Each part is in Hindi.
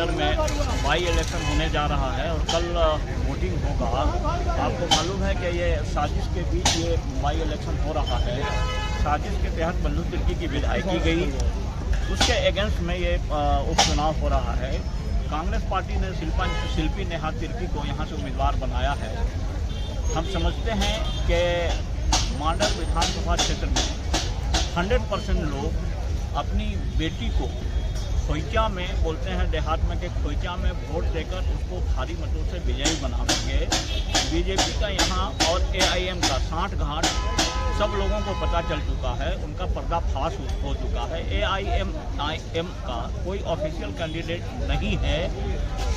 मांडर में बाई इलेक्शन होने जा रहा है और कल वोटिंग होगा। आपको मालूम है कि ये साजिश के बीच ये बाई इलेक्शन हो रहा है। साजिश के तहत बंधु तिर्की की विदाई की गई, उसके अगेंस्ट में ये उपचुनाव हो रहा है। कांग्रेस पार्टी ने शिल्पी नेहा तिर्की को यहाँ से उम्मीदवार बनाया है। हम समझते हैं कि मांडर विधानसभा क्षेत्र में 100% लोग अपनी बेटी को खोइचा में, बोलते हैं देहात में कि खोइचा में वोट देकर उसको भारी मतों से विजयी बनाएंगे। बीजेपी का यहाँ और एआईएम का 60 घाट सब लोगों को पता चल चुका है, उनका पर्दाफाश हो चुका है। एआईएम का कोई ऑफिशियल कैंडिडेट नहीं है।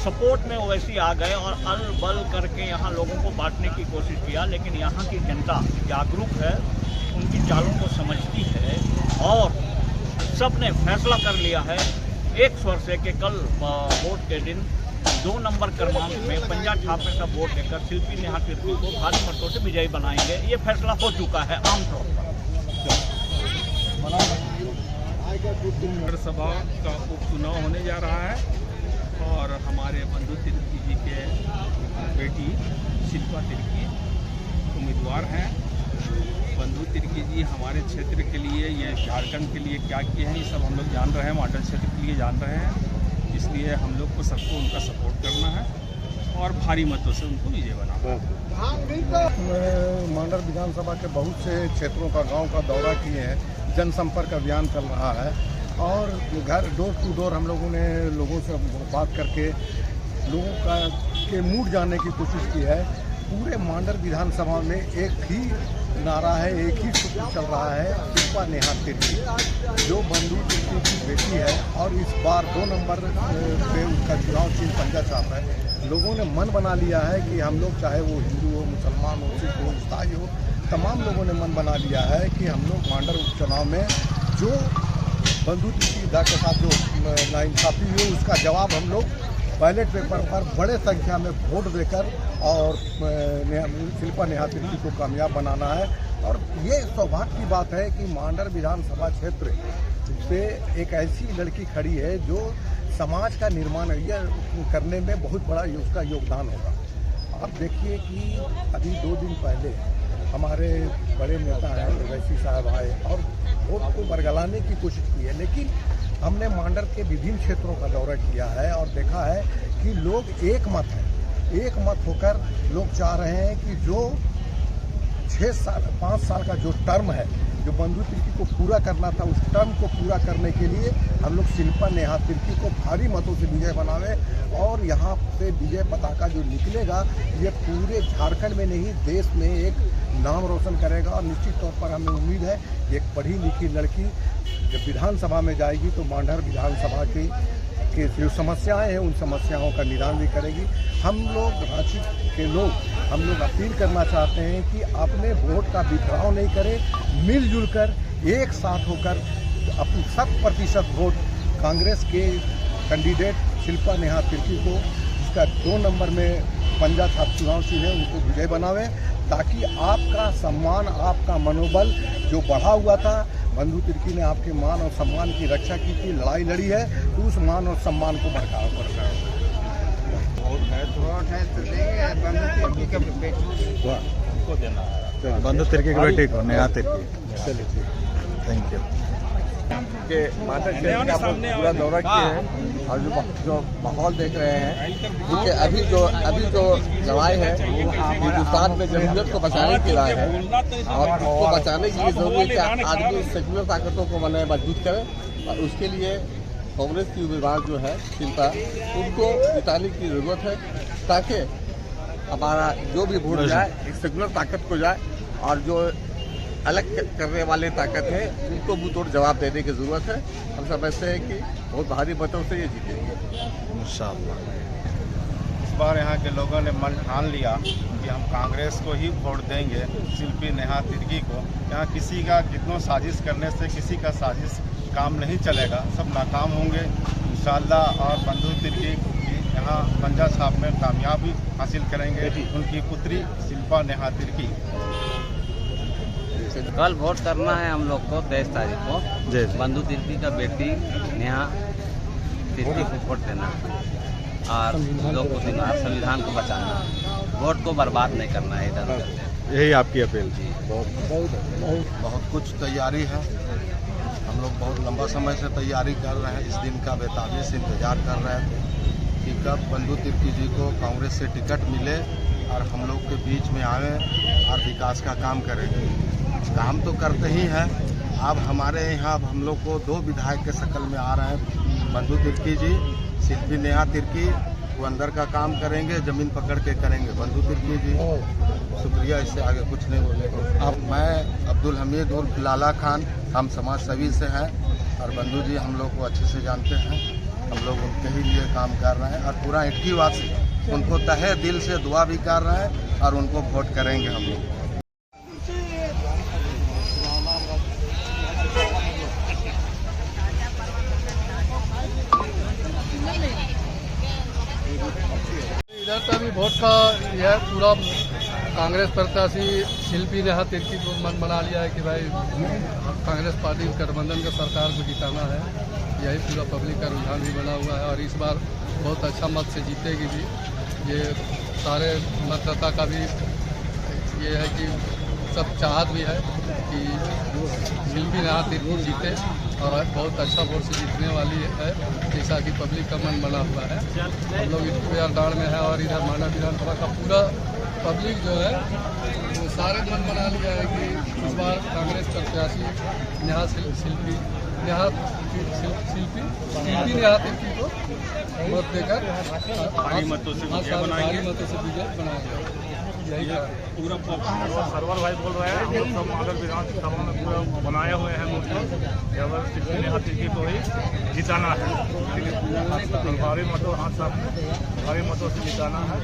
सपोर्ट में ओवैसी आ गए और अल बल करके यहाँ लोगों को बांटने की कोशिश किया, लेकिन यहाँ की जनता जागरूक है, उनकी चालों को समझती है और सब ने फैसला कर लिया है एक स्वर से कि कल वोट के दिन 2 नंबर क्रमांक में पंजा छापे का वोट देकर शिल्पी नेहा तिर्की को भारी मतों से विजयी बनाएंगे। ये फैसला हो चुका है आमतौर पर। सभा का उपचुनाव होने जा रहा है और हमारे बंधु तिर्की जी के बेटी शिल्पा तिर्की उम्मीदवार हैं। बंधु तिर्की जी हमारे क्षेत्र के लिए, ये झारखंड के लिए क्या किए हैं, ये सब हम लोग जान रहे हैं, मांडर क्षेत्र के लिए जान रहे हैं। इसलिए हम लोग को सबको उनका सपोर्ट करना है और भारी मतों से उनको विजय बनाना है। मांडर विधानसभा के बहुत से क्षेत्रों का, गांव का दौरा किए हैं। जनसंपर्क अभियान चल रहा है और घर डोर टू डोर हम लोगों ने लोगों से बात करके लोगों के मूड जानने की कोशिश की है। पूरे मांडर विधानसभा में एक ही नारा है, एक ही सूत्र चल रहा है, शिल्पा नेहा तिर्की, जो बंधु तिर्की की बेटी है और इस बार 2 नंबर पे उसका चुनाव चिन्ह पंजा छाप है। लोगों ने मन बना लिया है कि हम लोग, चाहे वो हिंदू हो, मुसलमान हो, सिख हो, ईसाई हो, तमाम लोगों ने मन बना लिया है कि हम लोग मांडर उपचुनाव में जो बंधु तिर्की के साथ जो नाइंसाफी हुई उसका जवाब हम लोग बैलेट पेपर पर बड़े संख्या में वोट देकर और शिल्पा नेहा तिर्की को कामयाब बनाना है। और ये सौभाग्य की बात है कि मांडर विधानसभा क्षेत्र पे एक ऐसी लड़की खड़ी है जो समाज का निर्माण करने में बहुत बड़ा उसका योगदान होगा। आप देखिए कि अभी 2 दिन पहले हमारे बड़े नेता हैं ओवैसी साहब आए और वोट को बरगलाने की कोशिश की है, लेकिन हमने मांडर के विभिन्न क्षेत्रों का दौरा किया है और देखा है कि लोग एक मत होकर लोग चाह रहे हैं कि जो 5 साल का जो टर्म है, जो बंधु तिर्की को पूरा करना था, उस टर्म को पूरा करने के लिए हम लोग शिल्पा नेहा तिर्की को भारी मतों से विजय बनावे और यहाँ से विजय पताका जो निकलेगा ये पूरे झारखंड में नहीं देश में एक नाम रोशन करेगा। और निश्चित तौर पर हमें उम्मीद है एक पढ़ी लिखी लड़की जब विधानसभा में जाएगी तो मांडर विधानसभा की जो समस्याएं हैं उन समस्याओं का निदान भी करेगी। हम लोग रांची के लोग अपील करना चाहते हैं कि अपने वोट का बिखराव नहीं करें, मिलजुल कर एक साथ होकर अपनी 100% वोट कांग्रेस के कैंडिडेट शिल्पा नेहा तिर्की को, जिसका 2 नंबर में पंजा छाप चुनाव चिन्ह है, उनको विजय बनावे, ताकि आपका सम्मान, आपका मनोबल जो बढ़ा हुआ था, बंधु तिर्की ने आपके मान और सम्मान की रक्षा की थी, लड़ाई लड़ी है, तो उस मान और सम्मान को बरकरार बंधु तिर्की की बेटी को नेहा तिर्की। चलिए, थैंक यू। के मांडर क्षेत्र का पूरा दौरा किए हैं और जो माहौल देख रहे हैं, क्योंकि अभी जो लड़ाई है हिंदुस्तान में जमहूरियत को बचाने की लड़ाई है और उसको बचाने के लिए जरूरी है कि आदमी सेक्युलर ताकतों को मजबूत करे और उसके लिए कांग्रेस की उम्मीदवार जो है शिल्पा, उनको जिताने की जरूरत है ताकि हमारा जो भी वोट जाए एक सेक्युलर ताकत को जाए और जो अलग करने वाले ताकत है उनको मुंहतोड़ जवाब देने की जरूरत है। हम समझते हैं कि बहुत भारी मतों से ये जीतेंगे इंशाअल्लाह। इस बार यहाँ के लोगों ने मन ठान लिया कि हम कांग्रेस को ही वोट देंगे, शिल्पी नेहा तिर्की को। यहाँ किसी का कितनों साजिश करने से किसी का साजिश काम नहीं चलेगा, सब नाकाम होंगे इंशाअल्लाह। और बंधु तिर्की यहाँ पंजा छाप में कामयाबी हासिल करेंगे उनकी पुत्री शिल्पा नेहा तिर्की। कल वोट करना है हम लोग को 23 तारीख को, बंधु तिर्की का बेटी नेहा तिर्की को वोट देना है। और लोग को दिमाग संविधान को बचाना है, वोट को बर्बाद नहीं करना है इधर उधर। यही आपकी अपील थी। बहुत कुछ तैयारी है। हम लोग बहुत लंबा समय से तैयारी कर रहे हैं। इस दिन का बेताबी से इंतजार कर रहे थे कि कब बंधु तिर्की जी को कांग्रेस से टिकट मिले और हम लोग के बीच में आए और विकास का काम करेंगे। काम तो करते ही हैं। अब हमारे यहाँ अब हम लोग को 2 विधायक के शक्ल में आ रहे हैं, बंधु तिर्की जी, शिल्पी नेहा तिर्की। वो अंदर का काम करेंगे, ज़मीन पकड़ के करेंगे बंधु तिर्की जी। शुक्रिया, इससे आगे कुछ नहीं बोलेंगे। अब मैं अब्दुल हमीद उर्फ लाला खान, हम समाज सेवी से हैं और बंधु जी हम लोग को अच्छे से जानते हैं। हम लोग उनके ही लिए काम कर रहे हैं और पूरा इटकी वासी उनको तहे दिल से दुआ भी कर रहे हैं और उनको वोट करेंगे हम लोग। इधर तो अभी वोट का यह पूरा कांग्रेस प्रत्याशी शिल्पी नेहा तिर्की को मन बना लिया है कि भाई कांग्रेस पार्टी गठबंधन का सरकार को जिताना है। यही पूरा पब्लिक का रुझान भी बना हुआ है और इस बार बहुत अच्छा मत से जीतेगी भी। ये सारे मतदाता का भी ये है कि सब चाहत भी है कि शिल्पी नेहा तिर्की जीते और बहुत अच्छा वोट से जीतने वाली है, जैसा कि पब्लिक का मन बना हुआ है। हम लोग गाड़ में है और इधर माना विधानसभा का पूरा पब्लिक जो है वो सारे मन बना लिया है कि इस बार कांग्रेस प्रत्याशी नेहा शिल्पी नेहा तिर्की को वोट देकर भारी मतों से विजय बनाएंगे। यही पूरा सरवर भाई बोल रहे हैं, हम लोग सब अगर विधानसभा में पूरा बनाए हुए हैं मुद्दे, शिल्पी नेहा तिर्की को ही जिताना है। भारी मतों, हाँ साहब, भारी मतों से जिताना है।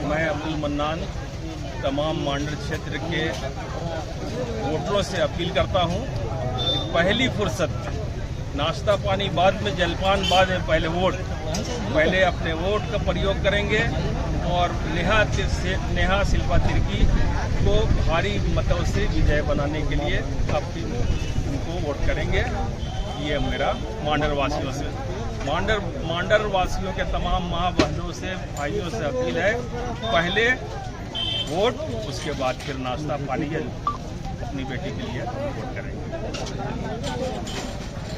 मैं अब्दुल मन्नान तमाम मांडर क्षेत्र के वोटरों से अपील करता हूं कि पहली फुर्सत, नाश्ता पानी बाद में, जलपान बाद में, पहले वोट, पहले अपने वोट का प्रयोग करेंगे और नेहा शिल्पा तिर्की को भारी मतों से विजय बनाने के लिए उनको वोट करेंगे। ये मेरा मांडर वासियों से, मांडर वासियों के तमाम माँ बहनों से, भाइयों से अपील है, पहले वोट, उसके बाद फिर नाश्ता पानी अपनी बेटी के लिए वोट करेंगे।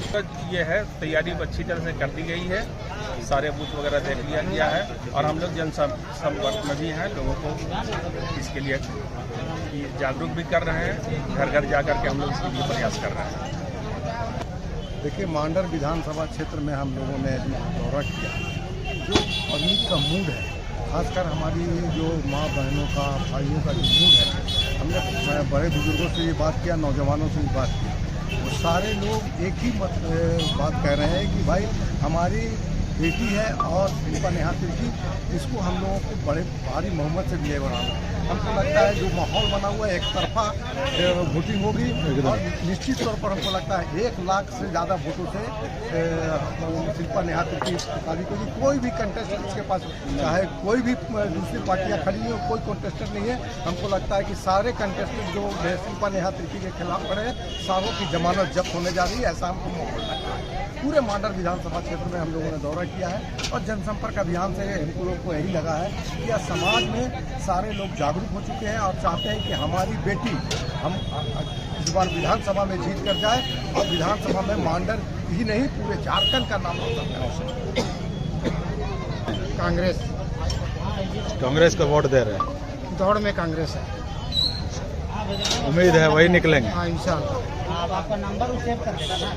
तो ये है, तैयारी अच्छी तरह से कर दी गई है, सारे बूथ वगैरह देख लिया गया है और हम लोग जन संपर्क में भी हैं, लोगों को इसके लिए जागरूक भी कर रहे हैं। घर घर जा कर के हम लोग इसके लिए प्रयास कर रहे हैं। देखिए, मांडर विधानसभा क्षेत्र में हम लोगों ने दौरा किया। जो पब्लिक का मूड है, खासकर हमारी जो माँ बहनों का, भाइयों का जो मूड है, हमने बड़े बुजुर्गों से ये बात किया, नौजवानों से भी बात की। वो सारे लोग एक ही बात कह रहे हैं कि भाई हमारी बेटी है और शिल्पा नेहा तिर्की, इसको हम लोगों को बड़े भारी मोहम्मत से विजय बनाना। हमको लगता है जो माहौल बना हुआ है, एक तरफा वोटिंग होगी और निश्चित तौर पर हमको लगता है 1 लाख से ज़्यादा वोटों से शिल्पा नेहा तिर्की को, कोई भी कंटेस्टेंट के पास, चाहे कोई भी दूसरी पार्टियां खड़ी हैं, कोई कंटेस्टेंट नहीं है। हमको लगता है कि सारे कंटेस्टेंट जो शिल्पा नेहा तिर्की के खिलाफ खड़े हैं, सारों की जमानत जब्त होने जा रही है, ऐसा हमको माहौल लगता है। पूरे मांडर विधानसभा क्षेत्र में हम लोगों ने दौरा किया है और जनसंपर्क अभियान से हम लोग को यही लगा है कि समाज में सारे लोग जागरूक हो चुके हैं और चाहते हैं कि हमारी बेटी हम इस बार विधानसभा में जीत कर जाए और विधानसभा में मांडर ही नहीं, पूरे झारखंड का नाम रोशन करें। कांग्रेस को वोट दे रहे हैं। दौड़ में कांग्रेस है, उम्मीद है वही निकलेंगे। हाँ, इंशाअल्लाह। आप आपका नंबर सेव कर देगा ना,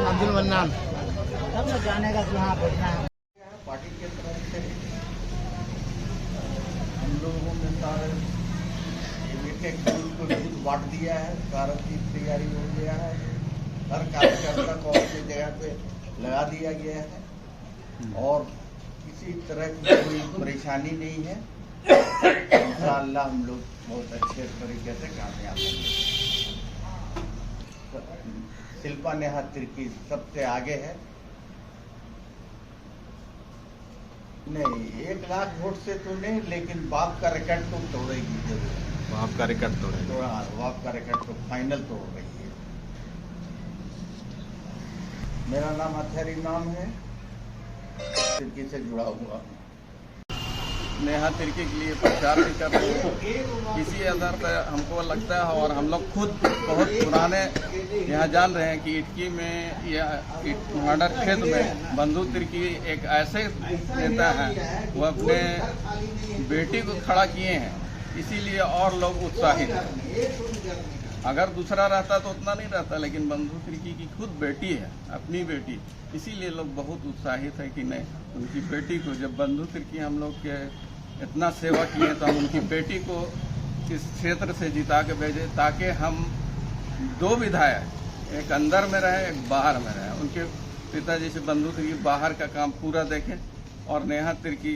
अब्दुल मन्नान, तब ना जानेगा कि हाँ भेजना है। पार्टी के तरफ से हम लोगों ने सारे एक को खुद बांट दिया है, सारा चीज तैयारी हो गया है, हर कार्यकर्ता को अपनी जगह पे लगा दिया गया है और किसी तरह की कोई परेशानी नहीं है। इंशाअल्लाह हम लोग बहुत अच्छे तरीके से कामयाब होंगे। शिल्पा नेहा तिर्की सबसे आगे है। नहीं, 1 लाख वोट से तो नहीं, लेकिन बाप का रिकॉर्ड तो तोड़ेगी जरूर। बाप का रिकॉर्ड तोड़ेगी। बाप का रिकॉर्ड तो फाइनल तोड़ रही है। मेरा नाम अथरी नाम है, तिर्की से जुड़ा हुआ। नेहा तिर्की के लिए प्रचार भी कर रहे हैं। इसी आधार पर हमको लगता है और हम लोग खुद बहुत पुराने यहाँ जान रहे हैं कि इटकी में या मर्डर क्षेत्र में बंधु तिर्की एक ऐसे नेता हैं, वो अपने बेटी को खड़ा किए हैं, इसीलिए और लोग उत्साहित हैं। अगर दूसरा रहता तो उतना नहीं रहता, लेकिन बंधु तिर्की की खुद बेटी है, अपनी बेटी, इसीलिए लोग बहुत उत्साहित है कि नहीं, उनकी बेटी को, जब बंधु तिर्की हम लोग के इतना सेवा किए तो हम उनकी बेटी को इस क्षेत्र से जिता के भेजे, ताकि हम 2 विधायक, एक अंदर में रहे, एक बाहर में रहे। उनके पिताजी से बंधु तिर्की बाहर का काम पूरा देखें और नेहा तिर्की